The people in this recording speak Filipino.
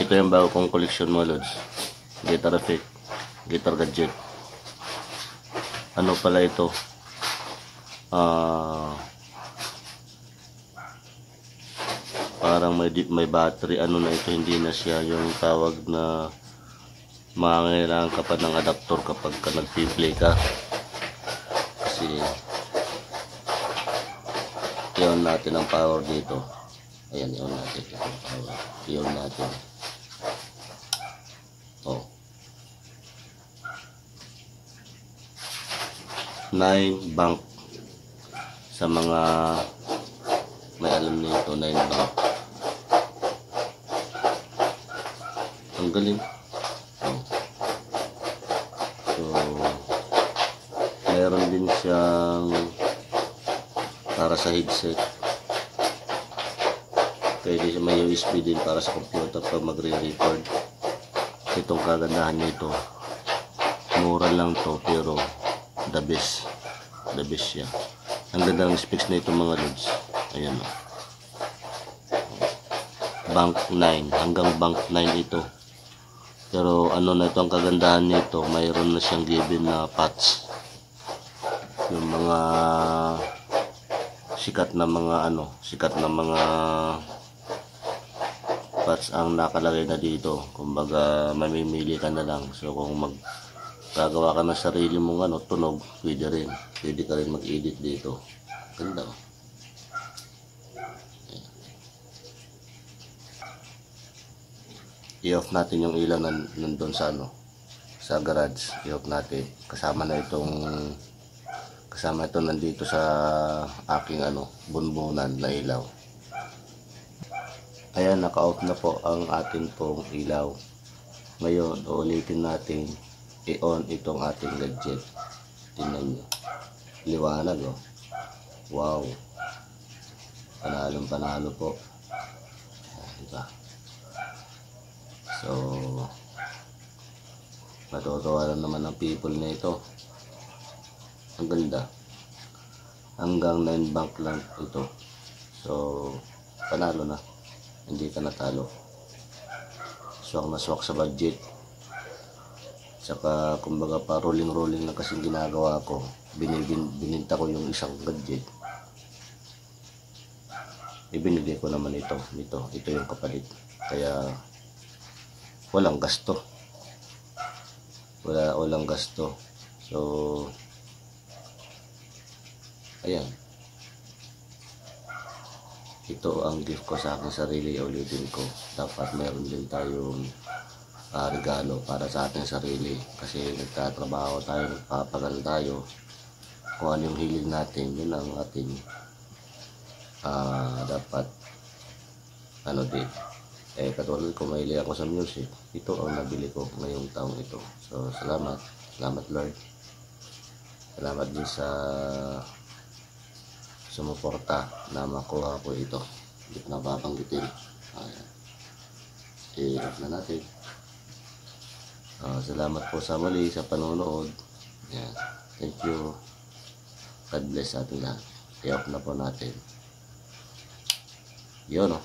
Ito yung bago kong collection mo, Lods. Guitar effect, guitar gadget. Ano pala ito? Parang may battery. Ano na ito, hindi na siya yung tawag na mangailangan ka pa ng adapter kapag ka nag-play ka. Kasi i-on natin ang power dito. Ayan, i-on natin ang power. I-on natin. Oh. 9 bank. Sa mga may alam nito, 9 bank. Ang galing. Oh. So, meron din siyang para sa headset. Pwede siya may USB din para sa computer pag magre-record. Itong kagandahan nito, mura lang to pero the best siya. Ang ganda ng specs na ito mga Lods. Ayan o. Bank 9 hanggang bank 9 ito. Pero ano na ito, ang kagandahan nito, mayroon na siyang given na patch. Yung mga sikat na mga patch ang nakalagay na dito. Kumbaga mamimili ka na lang. So kung gagawa ka ng sarili mong tunog, pwede rin. Pwede ka rin mag-edit dito. Ganda. I-off natin yung ilaw nandun sa garage. I-off natin. Kasama ito nandito sa aking bunbunan na ilaw. Ayan, naka-off na po ang ating pong ilaw. Ngayon, uulitin natin i-on itong ating gadget. Tingnan nyo. Liwanag oh. Wow. Panalo po. Diba? So, matutuwa lang naman ang people na ito. Ang ganda. Hanggang 9 bank lang ito. So, panalo na. Hindi ka natalo. Swak na swak sa budget. Saka kumbaga pa rolling na kasing ginagawa ko. Bininta ko yung isang gadget. Ibinili ko naman ito. Ito yung kapalit. Kaya walang gasto. Walang gasto. So ayan. Ito ang gift ko sa aking sarili. Ulitin ko. Dapat meron din tayong regalo para sa ating sarili. Kasi nagtatrabaho tayo, nagpapagal tayo. Kung ano yung hilig natin, yun ang ating dapat din. Katulad ko, mahilig ako sa music. Ito ang nabili ko ngayong taong ito. So, salamat Lord. Salamat din sa sumuporta na makuha ko ito. Hindi ko napapanggitin. Ayan. I-off na natin. Salamat po sa muli sa panonood. Ayan. Thank you. God bless sa ating lahat. I-off na po natin. Yun o.